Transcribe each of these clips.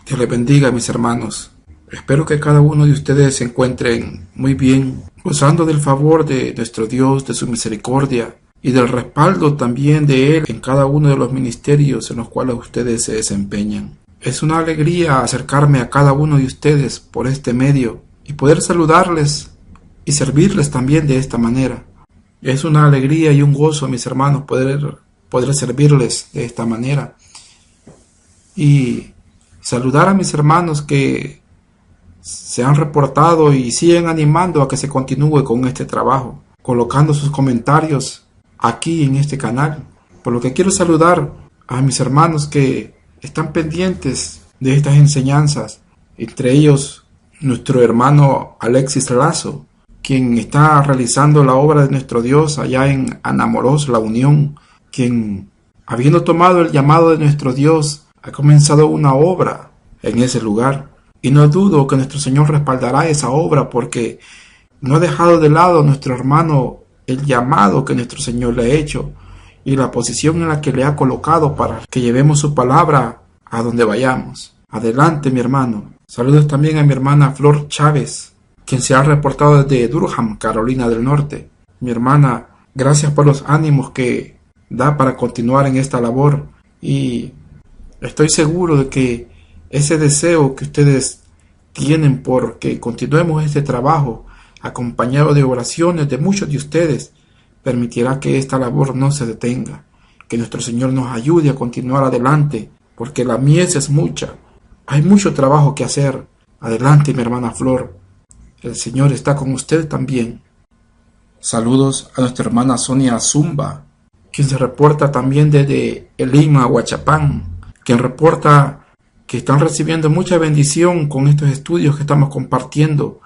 Dios les bendiga, mis hermanos. Espero que cada uno de ustedes se encuentren muy bien, gozando del favor de nuestro Dios, de su misericordia y del respaldo también de Él en cada uno de los ministerios en los cuales ustedes se desempeñan. Es una alegría acercarme a cada uno de ustedes por este medio y poder saludarles y servirles también de esta manera. Es una alegría y un gozo, mis hermanos, poder servirles de esta manera. Y saludar a mis hermanos que se han reportado y siguen animando a que se continúe con este trabajo, colocando sus comentarios aquí en este canal. Por lo que quiero saludar a mis hermanos que están pendientes de estas enseñanzas, entre ellos nuestro hermano Alexis Lazo, quien está realizando la obra de nuestro Dios allá en Anamoros, La Unión, quien, habiendo tomado el llamado de nuestro Dios, ha comenzado una obra en ese lugar. Y no dudo que nuestro Señor respaldará esa obra, porque no ha dejado de lado a nuestro hermano el llamado que nuestro Señor le ha hecho y la posición en la que le ha colocado para que llevemos su palabra a donde vayamos. Adelante, mi hermano. Saludos también a mi hermana Flor Chávez, quien se ha reportado desde Durham, Carolina del Norte. Mi hermana, gracias por los ánimos que da para continuar en esta labor, y estoy seguro de que ese deseo que ustedes tienen por que continuemos este trabajo, acompañado de oraciones de muchos de ustedes, permitirá que esta labor no se detenga, que nuestro Señor nos ayude a continuar adelante, porque la mies es mucha, hay mucho trabajo que hacer. Adelante, mi hermana Flor, el Señor está con usted también. Saludos a nuestra hermana Sonia Zumba, quien se reporta también desde Lima, Huachapán, quien reporta que están recibiendo mucha bendición con estos estudios que estamos compartiendo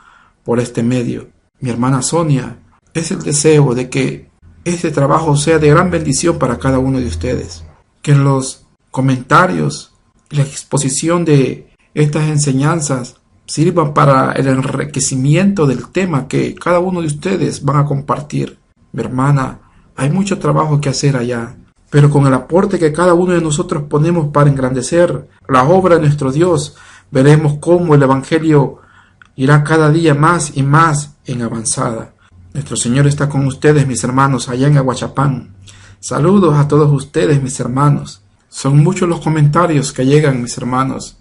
por este medio. Mi hermana Sonia, es el deseo de que este trabajo sea de gran bendición para cada uno de ustedes, que los comentarios y la exposición de estas enseñanzas sirvan para el enriquecimiento del tema que cada uno de ustedes van a compartir. Mi hermana, hay mucho trabajo que hacer allá, pero con el aporte que cada uno de nosotros ponemos para engrandecer la obra de nuestro Dios, veremos cómo el Evangelio irá cada día más y más en avanzada. Nuestro Señor está con ustedes, mis hermanos, allá en Aguachapán. Saludos a todos ustedes, mis hermanos. Son muchos los comentarios que llegan, mis hermanos,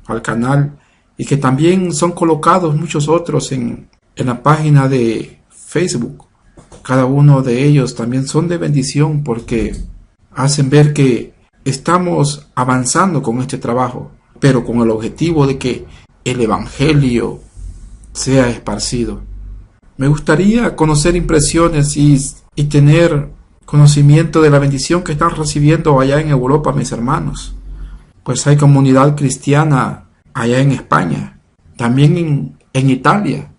al canal, y que también son colocados muchos otros en la página de Facebook. Cada uno de ellos también son de bendición, porque hacen ver que estamos avanzando con este trabajo, pero con el objetivo de que el Evangelio sea esparcido. Me gustaría conocer impresiones y tener conocimiento de la bendición que están recibiendo allá en Europa, mis hermanos, pues hay comunidad cristiana allá en España, también en Italia.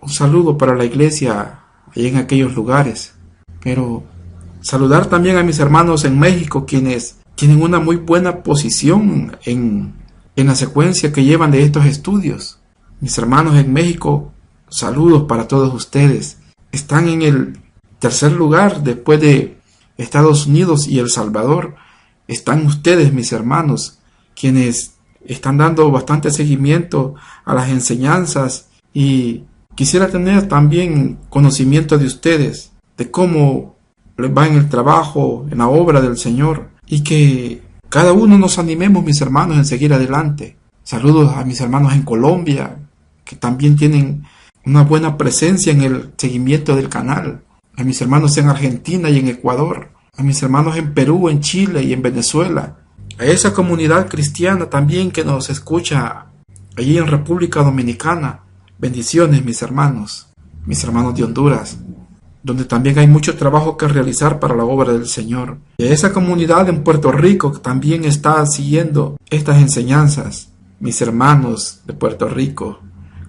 Un saludo para la iglesia allá en aquellos lugares, pero saludar también a mis hermanos en México, quienes tienen una muy buena posición en la secuencia que llevan de estos estudios. Mis hermanos en México, saludos para todos ustedes. Están en el tercer lugar después de Estados Unidos y El Salvador. Están ustedes, mis hermanos, quienes están dando bastante seguimiento a las enseñanzas, y quisiera tener también conocimiento de ustedes, de cómo les va en el trabajo, en la obra del Señor, y que cada uno nos animemos, mis hermanos, en seguir adelante. Saludos a mis hermanos en Colombia, que también tienen una buena presencia en el seguimiento del canal. A mis hermanos en Argentina y en Ecuador. A mis hermanos en Perú, en Chile y en Venezuela. A esa comunidad cristiana también que nos escucha allí en República Dominicana. Bendiciones, mis hermanos de Honduras, donde también hay mucho trabajo que realizar para la obra del Señor. Y a esa comunidad en Puerto Rico que también está siguiendo estas enseñanzas. Mis hermanos de Puerto Rico,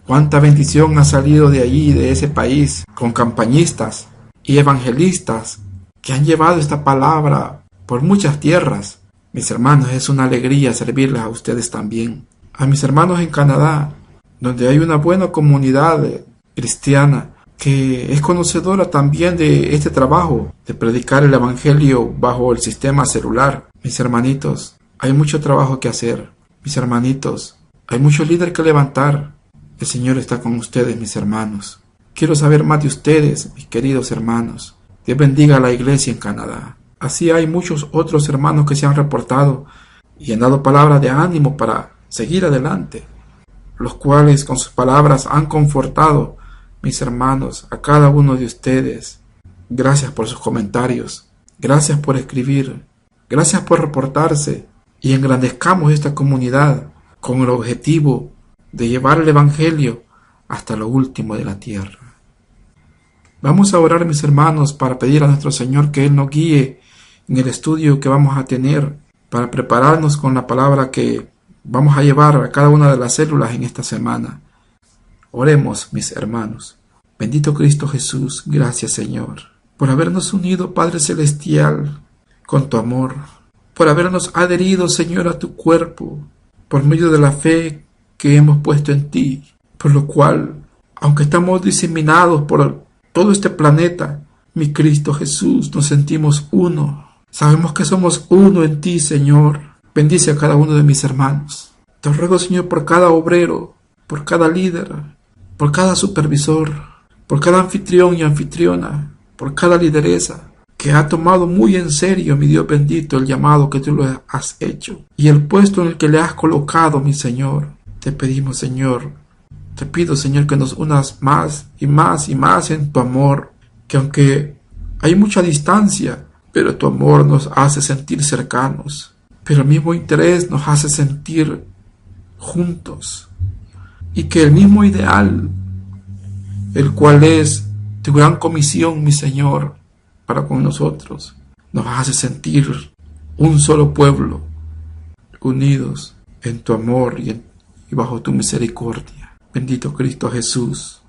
cuánta bendición ha salido de allí, de ese país, con campañistas y evangelistas que han llevado esta palabra por muchas tierras. Mis hermanos, es una alegría servirles a ustedes también. A mis hermanos en Canadá, donde hay una buena comunidad cristiana que es conocedora también de este trabajo de predicar el Evangelio bajo el sistema celular. Mis hermanitos, hay mucho trabajo que hacer. Mis hermanitos, Hay muchos líderes que levantar. El Señor está con ustedes, mis hermanos. Quiero saber más de ustedes, mis queridos hermanos. Dios bendiga a la iglesia en Canadá. Así hay muchos otros hermanos que se han reportado y han dado palabras de ánimo para seguir adelante, los cuales con sus palabras han confortado, mis hermanos, a cada uno de ustedes. Gracias por sus comentarios, gracias por escribir, gracias por reportarse, y engrandezcamos esta comunidad con el objetivo de llevar el Evangelio hasta lo último de la tierra. Vamos a orar, mis hermanos, para pedir a nuestro Señor que Él nos guíe en el estudio que vamos a tener, para prepararnos con la palabra que vamos a llevar a cada una de las células en esta semana. Oremos, mis hermanos. Bendito Cristo Jesús, gracias, Señor, por habernos unido, Padre Celestial, con tu amor, por habernos adherido, Señor, a tu cuerpo, por medio de la fe que hemos puesto en ti, por lo cual, aunque estamos diseminados por todo este planeta, mi Cristo Jesús, nos sentimos uno. Sabemos que somos uno en ti, Señor. Bendice a cada uno de mis hermanos. Te ruego, Señor, por cada obrero, por cada líder, por cada supervisor, por cada anfitrión y anfitriona, por cada lideresa, que ha tomado muy en serio, mi Dios bendito, el llamado que tú le has hecho y el puesto en el que le has colocado, mi Señor. Te pedimos, Señor, te pido, Señor, que nos unas más y más y más en tu amor, que aunque hay mucha distancia, pero tu amor nos hace sentir cercanos, pero el mismo interés nos hace sentir juntos, y que el mismo ideal, el cual es tu gran comisión, mi Señor, para con nosotros, nos hace sentir un solo pueblo, unidos en tu amor y bajo tu misericordia. Bendito Cristo Jesús,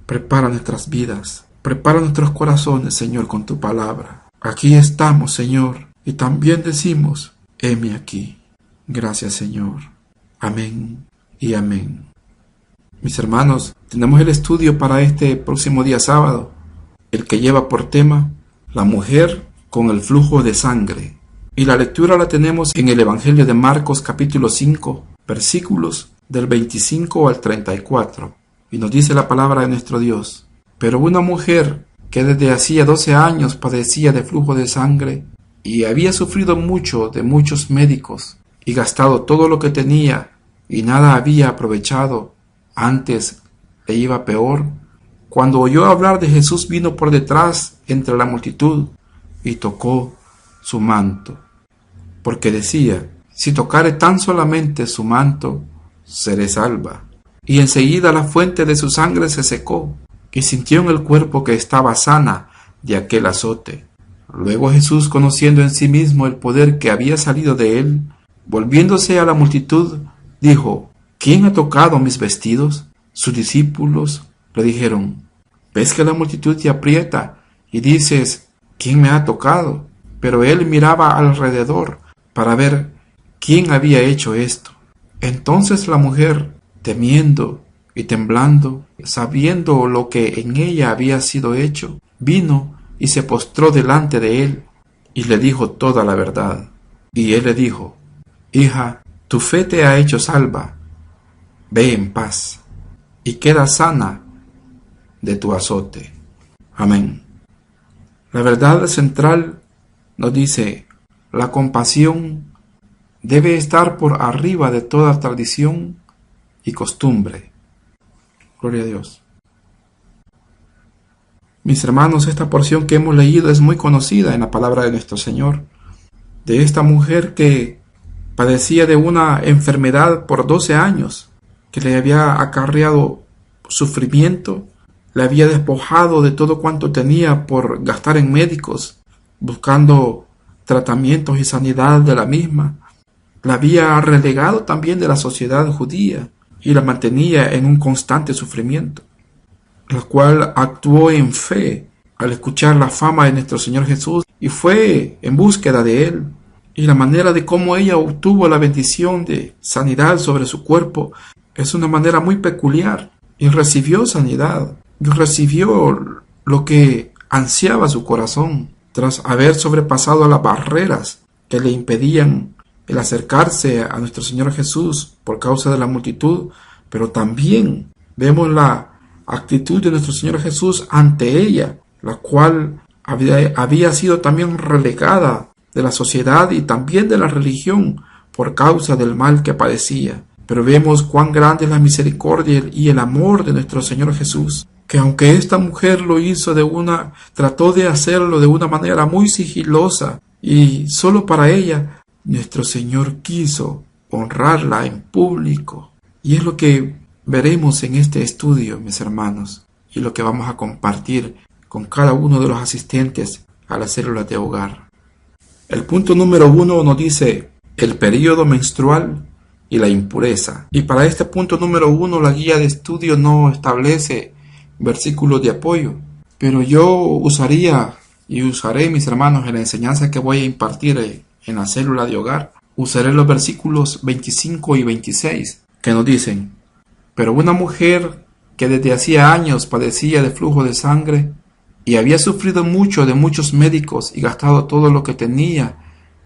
prepara nuestras vidas, prepara nuestros corazones, Señor, con tu palabra. Aquí estamos, Señor, y también decimos, heme aquí. Gracias, Señor. Amén y amén. Mis hermanos, tenemos el estudio para este próximo día sábado, el que lleva por tema la mujer con el flujo de sangre. Y la lectura la tenemos en el Evangelio de Marcos capítulo 5, versículos del 25 al 34, y nos dice la palabra de nuestro Dios: pero una mujer que desde hacía 12 años padecía de flujo de sangre, y había sufrido mucho de muchos médicos, y gastado todo lo que tenía, y nada había aprovechado, antes le iba peor, cuando oyó hablar de Jesús vino por detrás entre la multitud, y tocó su manto, porque decía: si tocare tan solamente su manto, seré salva. Y enseguida la fuente de su sangre se secó, y sintió en el cuerpo que estaba sana de aquel azote. Luego Jesús, conociendo en sí mismo el poder que había salido de él, volviéndose a la multitud, dijo: ¿quién ha tocado mis vestidos? Sus discípulos le dijeron: ¿ves que la multitud te aprieta y dices: ¿quién me ha tocado? Pero él miraba alrededor para ver quién había hecho esto. Entonces la mujer, temiendo y temblando, sabiendo lo que en ella había sido hecho, vino y se postró delante de él, y le dijo toda la verdad. Y él le dijo: hija, tu fe te ha hecho salva, ve en paz, y queda sana de tu azote. Amén. La verdad central nos dice: la compasión debe estar por arriba de toda tradición y costumbre. Gloria a Dios. Mis hermanos, esta porción que hemos leído es muy conocida en la palabra de nuestro Señor, de esta mujer que padecía de una enfermedad por 12 años, que le había acarreado sufrimiento, le había despojado de todo cuanto tenía por gastar en médicos, buscando tratamientos y sanidad de la misma. La había relegado también de la sociedad judía y la mantenía en un constante sufrimiento, la cual actuó en fe al escuchar la fama de nuestro Señor Jesús y fue en búsqueda de Él. Y la manera de cómo ella obtuvo la bendición de sanidad sobre su cuerpo es una manera muy peculiar, y recibió sanidad, y recibió lo que ansiaba su corazón, tras haber sobrepasado las barreras que le impedían el acercarse a nuestro Señor Jesús por causa de la multitud, pero también vemos la actitud de nuestro Señor Jesús ante ella, la cual había sido también relegada de la sociedad y también de la religión por causa del mal que padecía. Pero vemos cuán grande es la misericordia y el amor de nuestro Señor Jesús, que aunque esta mujer lo hizo trató de hacerlo de una manera muy sigilosa y solo para ella, nuestro Señor quiso honrarla en público. Y es lo que veremos en este estudio, mis hermanos, y lo que vamos a compartir con cada uno de los asistentes a las células de hogar. El punto número 1 nos dice el período menstrual y la impureza. Y para este punto número 1 la guía de estudio no establece versículos de apoyo, pero yo usaré, mis hermanos, en la enseñanza que voy a impartir en la célula de hogar, usaré los versículos 25 y 26 que nos dicen: pero una mujer que desde hacía años padecía de flujo de sangre y había sufrido mucho de muchos médicos y gastado todo lo que tenía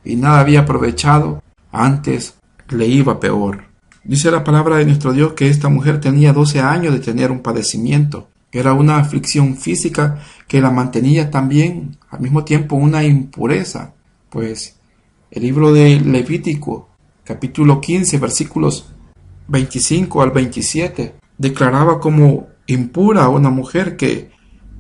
y nada había aprovechado, antes le iba peor. Dice la palabra de nuestro Dios que esta mujer tenía 12 años de tener un padecimiento. Era una aflicción física que la mantenía también al mismo tiempo una impureza. Pues el libro de Levítico, capítulo 15, versículos 25 al 27, declaraba como impura a una mujer que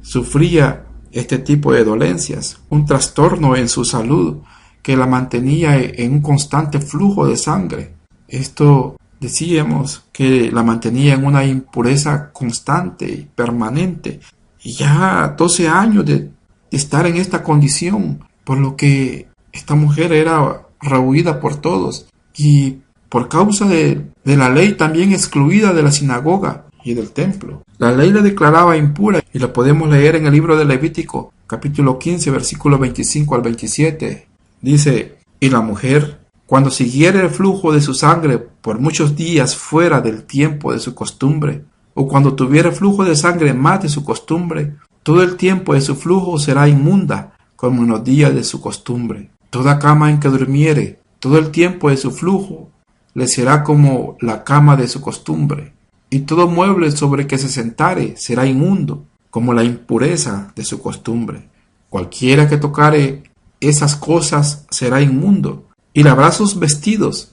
sufría este tipo de dolencias, un trastorno en su salud que la mantenía en un constante flujo de sangre. Esto decíamos que la mantenía en una impureza constante y permanente. Y ya 12 años de estar en esta condición, por lo que esta mujer era rehuida por todos y por causa de la ley también excluida de la sinagoga y del templo. La ley la declaraba impura y la podemos leer en el libro de Levítico, capítulo 15, versículos 25 al 27. Dice: y la mujer, cuando siguiere el flujo de su sangre por muchos días fuera del tiempo de su costumbre, o cuando tuviere flujo de sangre más de su costumbre, todo el tiempo de su flujo será inmunda, como en los días de su costumbre. Toda cama en que durmiere, todo el tiempo de su flujo, le será como la cama de su costumbre, y todo mueble sobre que se sentare será inmundo, como la impureza de su costumbre. Cualquiera que tocare esas cosas será inmundo, y lavará sus vestidos,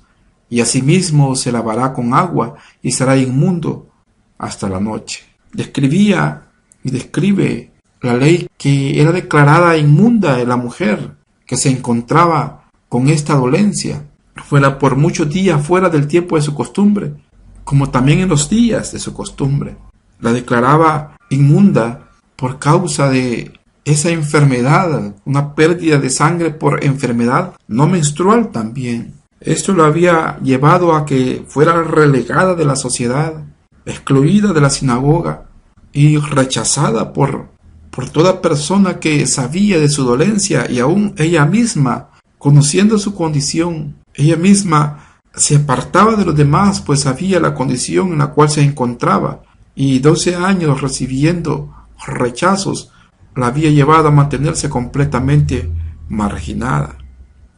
y asimismo se lavará con agua, y será inmundo hasta la noche. Describía y describe la ley que era declarada inmunda en la mujer que se encontraba con esta dolencia, fuera por muchos días fuera del tiempo de su costumbre, como también en los días de su costumbre. La declaraba inmunda por causa de esa enfermedad, una pérdida de sangre por enfermedad no menstrual también. Esto lo había llevado a que fuera relegada de la sociedad, excluida de la sinagoga y rechazada por toda persona que sabía de su dolencia, y aún ella misma, conociendo su condición, ella misma se apartaba de los demás, pues sabía la condición en la cual se encontraba, y 12 años recibiendo rechazos la había llevado a mantenerse completamente marginada.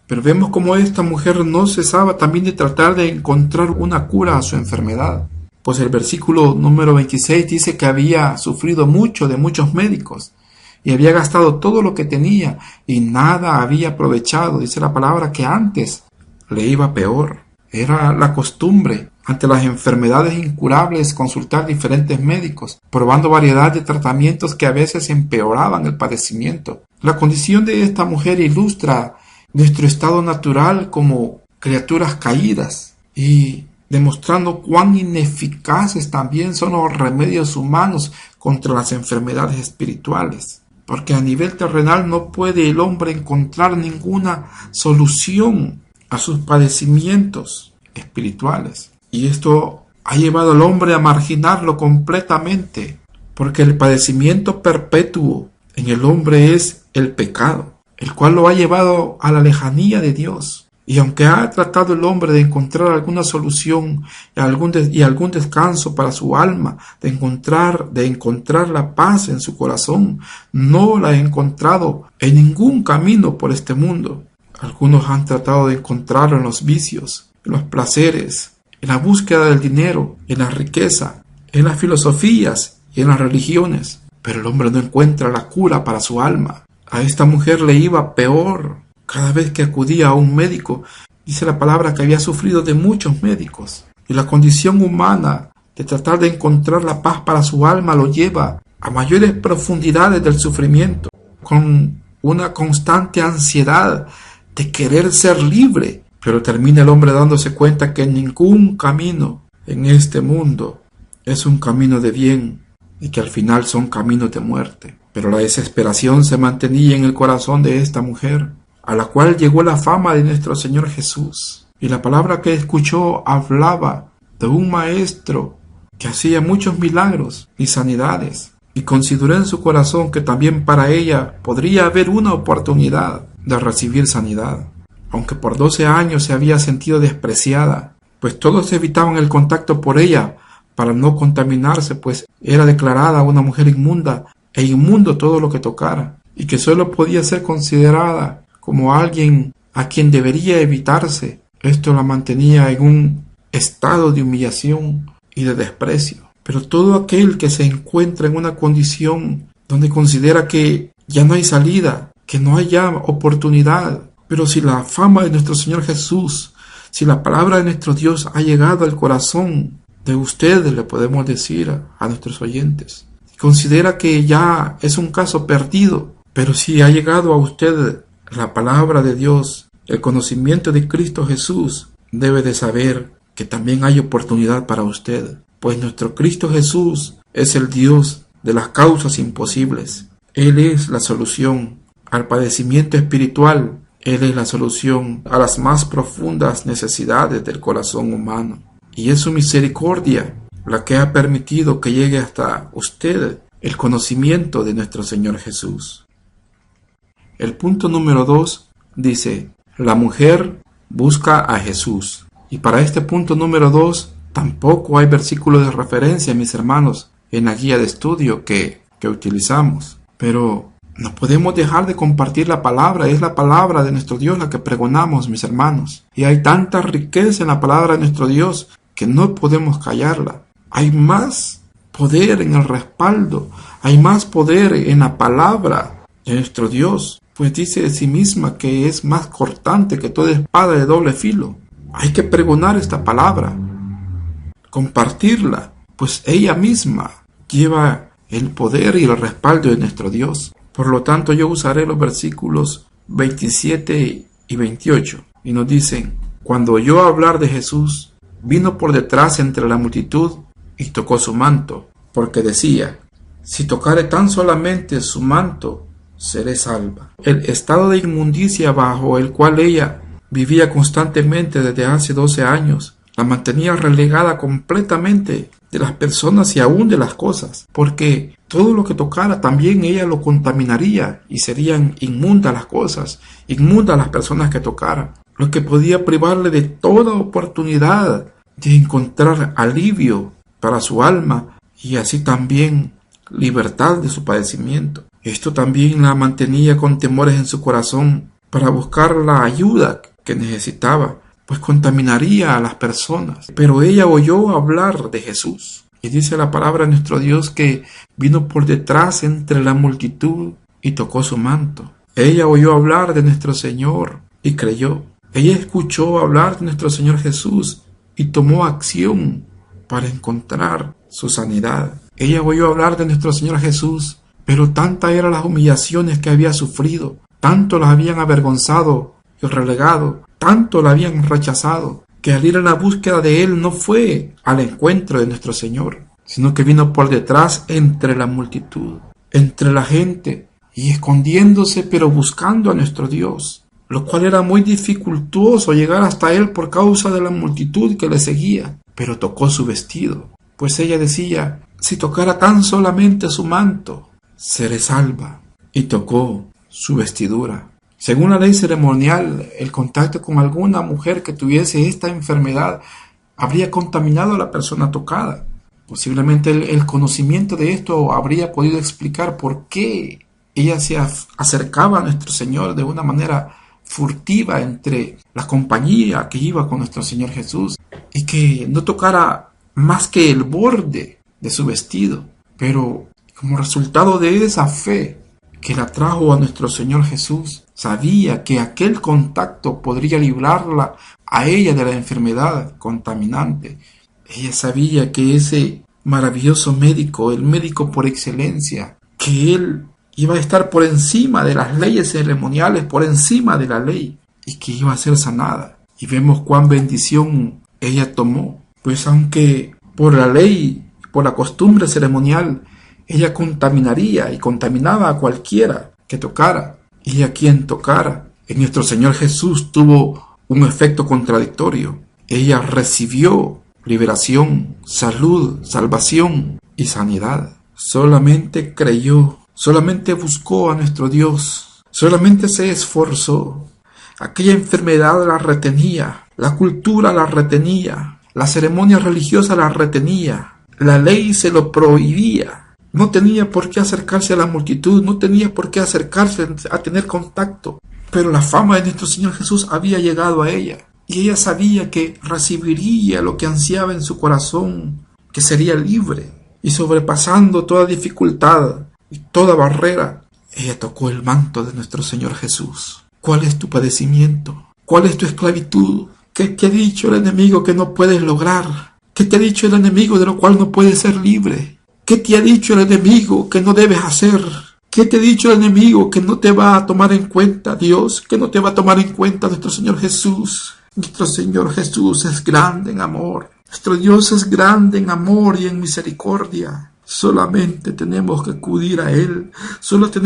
Pero vemos como esta mujer no cesaba también de tratar de encontrar una cura a su enfermedad. Pues el versículo número 26 dice que había sufrido mucho de muchos médicos y había gastado todo lo que tenía y nada había aprovechado. Dice la palabra que antes le iba peor. Era la costumbre ante las enfermedades incurables consultar diferentes médicos, probando variedad de tratamientos que a veces empeoraban el padecimiento. La condición de esta mujer ilustra nuestro estado natural como criaturas caídas y demostrando cuán ineficaces también son los remedios humanos contra las enfermedades espirituales. Porque a nivel terrenal no puede el hombre encontrar ninguna solución a sus padecimientos espirituales. Y esto ha llevado al hombre a marginarlo completamente, porque el padecimiento perpetuo en el hombre es el pecado, el cual lo ha llevado a la lejanía de Dios. Y aunque ha tratado el hombre de encontrar alguna solución y algún descanso para su alma, de encontrar la paz en su corazón, no la ha encontrado en ningún camino por este mundo. Algunos han tratado de encontrarlo en los vicios, en los placeres, en la búsqueda del dinero, en la riqueza, en las filosofías y en las religiones. Pero el hombre no encuentra la cura para su alma. A esta mujer le iba peor. Cada vez que acudía a un médico, dice la palabra que había sufrido de muchos médicos. Y la condición humana de tratar de encontrar la paz para su alma lo lleva a mayores profundidades del sufrimiento, con una constante ansiedad de querer ser libre. Pero termina el hombre dándose cuenta que ningún camino en este mundo es un camino de bien y que al final son caminos de muerte. Pero la desesperación se mantenía en el corazón de esta mujer, a la cual llegó la fama de nuestro Señor Jesús. Y la palabra que escuchó hablaba de un maestro que hacía muchos milagros y sanidades. Y consideró en su corazón que también para ella podría haber una oportunidad de recibir sanidad. Aunque por 12 años se había sentido despreciada, pues todos evitaban el contacto por ella para no contaminarse, pues era declarada una mujer inmunda e inmundo todo lo que tocara, y que solo podía ser considerada como alguien a quien debería evitarse. Esto la mantenía en un estado de humillación y de desprecio. Pero todo aquel que se encuentra en una condición donde considera que ya no hay salida, que no hay ya oportunidad, pero si la fama de nuestro Señor Jesús, si la palabra de nuestro Dios ha llegado al corazón de ustedes, le podemos decir a nuestros oyentes, considera que ya es un caso perdido, pero si ha llegado a usted la palabra de Dios, el conocimiento de Cristo Jesús, debe de saber que también hay oportunidad para usted, pues nuestro Cristo Jesús es el Dios de las causas imposibles. Él es la solución al padecimiento espiritual. Él es la solución a las más profundas necesidades del corazón humano. Y es su misericordia la que ha permitido que llegue hasta usted el conocimiento de nuestro Señor Jesús. El punto número 2 dice, la mujer busca a Jesús. Y para este punto número 2 tampoco hay versículo de referencia, mis hermanos, en la guía de estudio que utilizamos. Pero no podemos dejar de compartir la palabra. Es la palabra de nuestro Dios la que pregonamos, mis hermanos. Y hay tanta riqueza en la palabra de nuestro Dios que no podemos callarla. Hay más poder en el respaldo. Hay más poder en la palabra de nuestro Dios. Pues dice de sí misma que es más cortante que toda espada de doble filo. Hay que pregonar esta palabra, compartirla, pues ella misma lleva el poder y el respaldo de nuestro Dios. Por lo tanto, yo usaré los versículos 27 y 28. Y nos dicen, cuando oyó hablar de Jesús, vino por detrás entre la multitud y tocó su manto, porque decía, si tocare tan solamente su manto, seré salva. El estado de inmundicia bajo el cual ella vivía constantemente desde hace 12 años, la mantenía relegada completamente de las personas y aún de las cosas, porque todo lo que tocara también ella lo contaminaría y serían inmundas las cosas, inmundas las personas que tocara, lo que podía privarle de toda oportunidad de encontrar alivio para su alma y así también libertad de su padecimiento. Esto también la mantenía con temores en su corazón para buscar la ayuda que necesitaba, pues contaminaría a las personas. Pero ella oyó hablar de Jesús. Y dice la palabra de nuestro Dios que vino por detrás entre la multitud y tocó su manto. Ella oyó hablar de nuestro Señor y creyó. Ella escuchó hablar de nuestro Señor Jesús y tomó acción para encontrar su sanidad. Ella oyó hablar de nuestro Señor Jesús, pero tantas eran las humillaciones que había sufrido, tanto la habían avergonzado y relegado, tanto la habían rechazado, que al ir en la búsqueda de Él no fue al encuentro de nuestro Señor, sino que vino por detrás entre la multitud, entre la gente, y escondiéndose pero buscando a nuestro Dios, lo cual era muy dificultoso llegar hasta Él por causa de la multitud que le seguía. Pero tocó su vestido, pues ella decía, si tocara tan solamente su manto, seré salva. Y tocó su vestidura. Según la ley ceremonial, el contacto con alguna mujer que tuviese esta enfermedad habría contaminado a la persona tocada. Posiblemente el conocimiento de esto habría podido explicar por qué ella se acercaba a nuestro Señor de una manera furtiva entre la compañía que iba con nuestro Señor Jesús y que no tocara más que el borde de su vestido. Pero como resultado de esa fe que la trajo a nuestro Señor Jesús, sabía que aquel contacto podría librarla a ella de la enfermedad contaminante. Ella sabía que ese maravilloso médico, el médico por excelencia, que él iba a estar por encima de las leyes ceremoniales, por encima de la ley, y que iba a ser sanada. Y vemos cuán bendición ella tomó, pues aunque por la ley, por la costumbre ceremonial, ella contaminaría y contaminaba a cualquiera que tocara, y a quien tocara, en nuestro Señor Jesús tuvo un efecto contradictorio. Ella recibió liberación, salud, salvación y sanidad. Solamente creyó, solamente buscó a nuestro Dios, solamente se esforzó. Aquella enfermedad la retenía, la cultura la retenía, la ceremonia religiosa la retenía, la ley se lo prohibía. No tenía por qué acercarse a la multitud, no tenía por qué acercarse a tener contacto. Pero la fama de nuestro Señor Jesús había llegado a ella. Y ella sabía que recibiría lo que ansiaba en su corazón, que sería libre. Y sobrepasando toda dificultad y toda barrera, ella tocó el manto de nuestro Señor Jesús. ¿Cuál es tu padecimiento? ¿Cuál es tu esclavitud? ¿Qué te ha dicho el enemigo que no puedes lograr? ¿Qué te ha dicho el enemigo de lo cual no puedes ser libre? ¿Qué te ha dicho el enemigo que no debes hacer? ¿Qué te ha dicho el enemigo que no te va a tomar en cuenta Dios? Que no te va a tomar en cuenta nuestro Señor Jesús. Nuestro Señor Jesús es grande en amor. Nuestro Dios es grande en amor y en misericordia. Solamente tenemos que acudir a Él. Solamente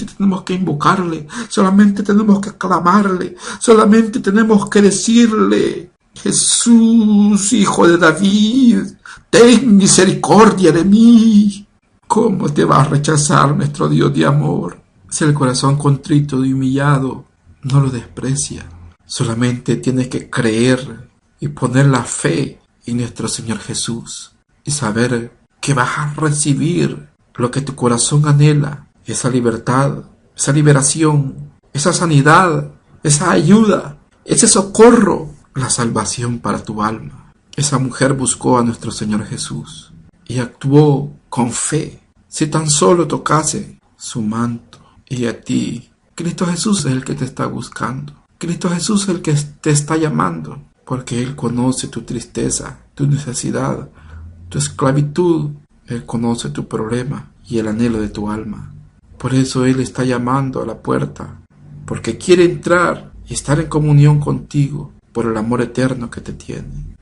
tenemos que invocarle. Solamente tenemos que clamarle. Solamente tenemos que decirle: Jesús, Hijo de David, ten misericordia de mí. ¿Cómo te va a rechazar nuestro Dios de amor? Si el corazón contrito y humillado no lo desprecia. Solamente tienes que creer y poner la fe en nuestro Señor Jesús y saber que vas a recibir lo que tu corazón anhela, esa libertad, esa liberación, esa sanidad, esa ayuda, ese socorro, la salvación para tu alma. Esa mujer buscó a nuestro Señor Jesús y actuó con fe. Si tan solo tocase su manto. Y a ti, Cristo Jesús es el que te está buscando. Cristo Jesús es el que te está llamando, porque Él conoce tu tristeza, tu necesidad, tu esclavitud. Él conoce tu problema y el anhelo de tu alma. Por eso Él está llamando a la puerta, porque quiere entrar y estar en comunión contigo por el amor eterno que te tiene.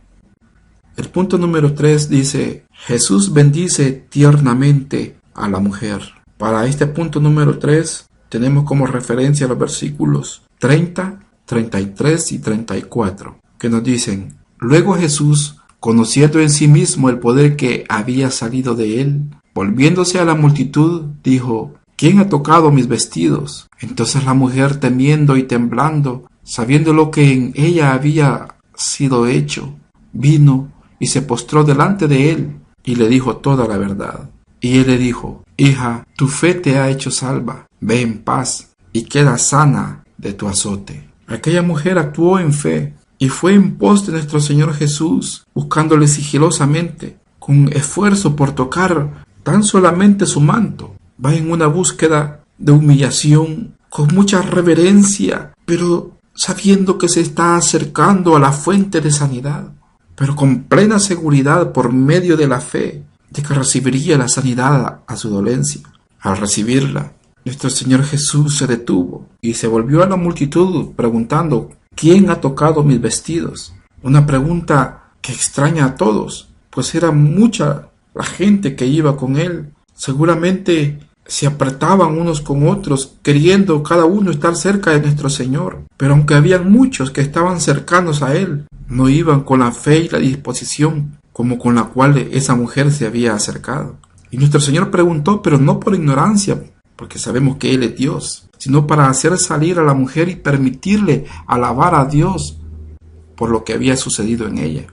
El punto número 3 dice: Jesús bendice tiernamente a la mujer. Para este punto número 3 tenemos como referencia los versículos 30, 33 y 34, que nos dicen: Luego Jesús, conociendo en sí mismo el poder que había salido de él, volviéndose a la multitud, dijo: ¿Quién ha tocado mis vestidos? Entonces la mujer, temiendo y temblando, sabiendo lo que en ella había sido hecho, vino y se postró delante de él y le dijo toda la verdad. Y él le dijo: Hija, tu fe te ha hecho salva, ve en paz y queda sana de tu azote. Aquella mujer actuó en fe y fue en pos de nuestro Señor Jesús, buscándole sigilosamente, con esfuerzo por tocar tan solamente su manto. Va en una búsqueda de humillación, con mucha reverencia, pero sabiendo que se está acercando a la fuente de sanidad, pero con plena seguridad por medio de la fe de que recibiría la sanidad a su dolencia. Al recibirla, nuestro Señor Jesús se detuvo y se volvió a la multitud preguntando: ¿Quién ha tocado mis vestidos? Una pregunta que extraña a todos, pues era mucha la gente que iba con él. Seguramente se apretaban unos con otros, queriendo cada uno estar cerca de nuestro Señor. Pero aunque habían muchos que estaban cercanos a él, no iban con la fe y la disposición como con la cual esa mujer se había acercado. Y nuestro Señor preguntó, pero no por ignorancia, porque sabemos que Él es Dios, sino para hacer salir a la mujer y permitirle alabar a Dios por lo que había sucedido en ella,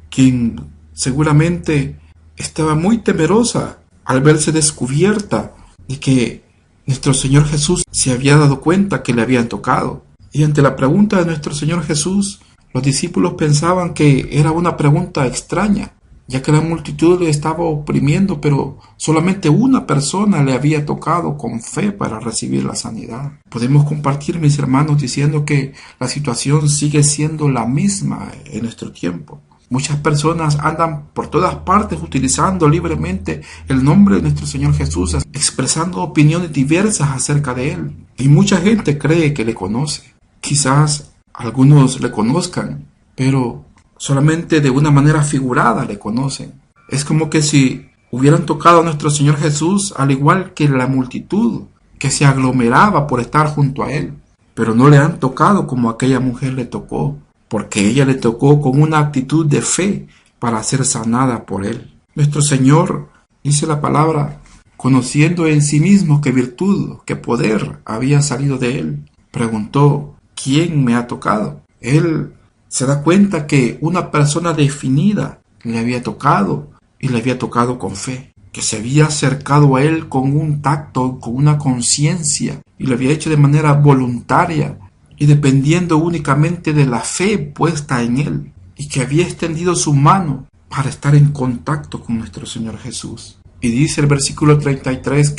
quien seguramente estaba muy temerosa al verse descubierta de que nuestro Señor Jesús se había dado cuenta que le habían tocado. Y ante la pregunta de nuestro Señor Jesús, los discípulos pensaban que era una pregunta extraña, ya que la multitud le estaba oprimiendo, pero solamente una persona le había tocado con fe para recibir la sanidad. Podemos compartir, mis hermanos, diciendo que la situación sigue siendo la misma en nuestro tiempo. Muchas personas andan por todas partes utilizando libremente el nombre de nuestro Señor Jesús, expresando opiniones diversas acerca de Él. Y mucha gente cree que le conoce. Quizás algunos le conozcan, pero solamente de una manera figurada le conocen. Es como que si hubieran tocado a nuestro Señor Jesús, al igual que la multitud que se aglomeraba por estar junto a Él. Pero no le han tocado como aquella mujer le tocó, porque ella le tocó con una actitud de fe para ser sanada por Él. Nuestro Señor, dice la palabra, conociendo en sí mismo qué virtud, qué poder había salido de Él, preguntó: ¿quién me ha tocado? Él se da cuenta que una persona definida le había tocado y le había tocado con fe, que se había acercado a Él con un tacto, con una conciencia, y lo había hecho de manera voluntaria y dependiendo únicamente de la fe puesta en Él, y que había extendido su mano para estar en contacto con nuestro Señor Jesús. Y dice el versículo 33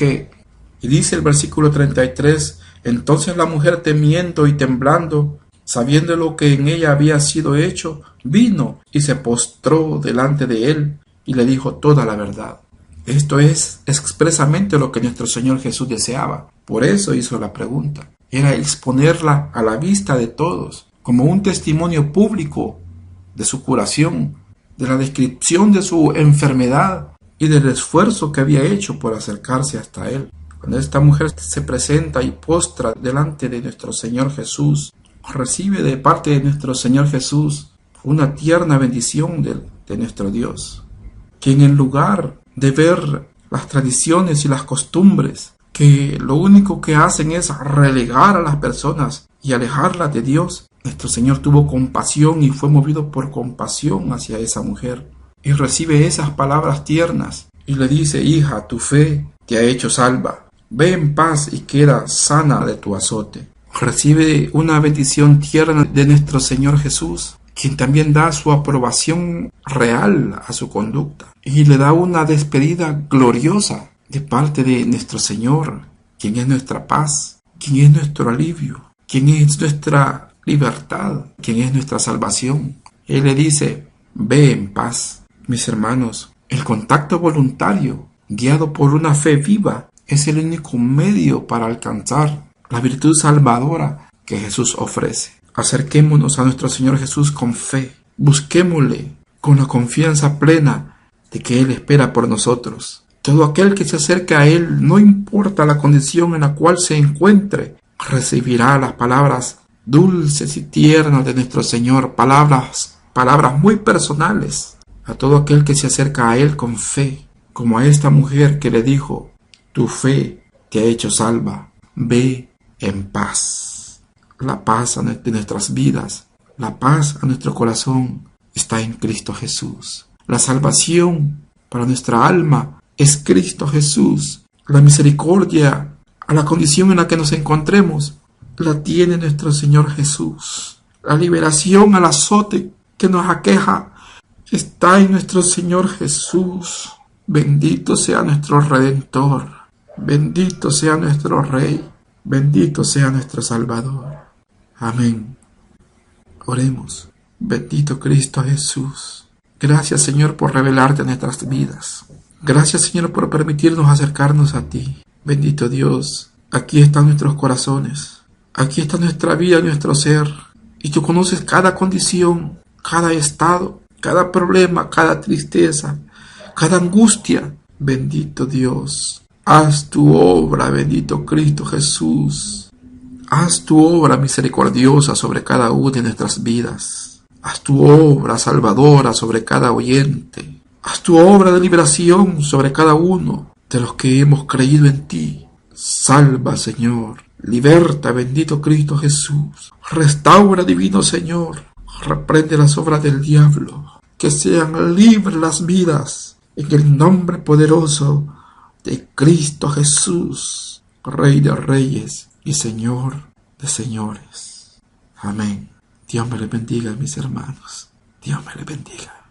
entonces la mujer, temiendo y temblando, sabiendo lo que en ella había sido hecho, vino y se postró delante de Él y le dijo toda la verdad. Esto es expresamente lo que nuestro Señor Jesús deseaba. Por eso hizo la pregunta. Era exponerla a la vista de todos, como un testimonio público de su curación, de la descripción de su enfermedad y del esfuerzo que había hecho por acercarse hasta Él. Cuando esta mujer se presenta y postra delante de nuestro Señor Jesús, recibe de parte de nuestro Señor Jesús una tierna bendición de nuestro Dios, quien en lugar de ver las tradiciones y las costumbres que lo único que hacen es relegar a las personas y alejarlas de Dios, nuestro Señor tuvo compasión y fue movido por compasión hacia esa mujer y recibe esas palabras tiernas y le dice: hija, tu fe te ha hecho salva, ve en paz y queda sana de tu azote. Recibe una bendición tierna de nuestro Señor Jesús, quien también da su aprobación real a su conducta y le da una despedida gloriosa de parte de nuestro Señor, quien es nuestra paz, quien es nuestro alivio, quien es nuestra libertad, quien es nuestra salvación. Él le dice: ve en paz. Mis hermanos, el contacto voluntario, guiado por una fe viva, es el único medio para alcanzar la virtud salvadora que Jesús ofrece. Acerquémonos a nuestro Señor Jesús con fe, busquémosle con la confianza plena de que Él espera por nosotros. Todo aquel que se acerca a Él, no importa la condición en la cual se encuentre, recibirá las palabras dulces y tiernas de nuestro Señor, palabras muy personales. A todo aquel que se acerca a Él con fe, como a esta mujer que le dijo: tu fe te ha hecho salva, ve en paz. La paz de nuestras vidas, la paz a nuestro corazón está en Cristo Jesús. La salvación para nuestra alma es Cristo Jesús. La misericordia a la condición en la que nos encontremos la tiene nuestro Señor Jesús. La liberación al azote que nos aqueja está en nuestro Señor Jesús. Bendito sea nuestro Redentor, bendito sea nuestro Rey, bendito sea nuestro Salvador. Amén. Oremos. Bendito Cristo Jesús. Gracias, Señor, por revelarte en nuestras vidas. Gracias, Señor, por permitirnos acercarnos a ti. Bendito Dios, aquí están nuestros corazones. Aquí está nuestra vida, nuestro ser. Y tú conoces cada condición, cada estado, cada problema, cada tristeza, cada angustia. Bendito Dios, haz tu obra, bendito Cristo Jesús. Haz tu obra misericordiosa sobre cada una de nuestras vidas. Haz tu obra salvadora sobre cada oyente. Haz tu obra de liberación sobre cada uno de los que hemos creído en ti. Salva, Señor. Liberta, bendito Cristo Jesús. Restaura, divino Señor. Reprende las obras del diablo. Que sean libres las vidas. En el nombre poderoso de Cristo Jesús, Rey de Reyes y Señor de señores. Amén. Dios me les bendiga, mis hermanos. Dios me les bendiga.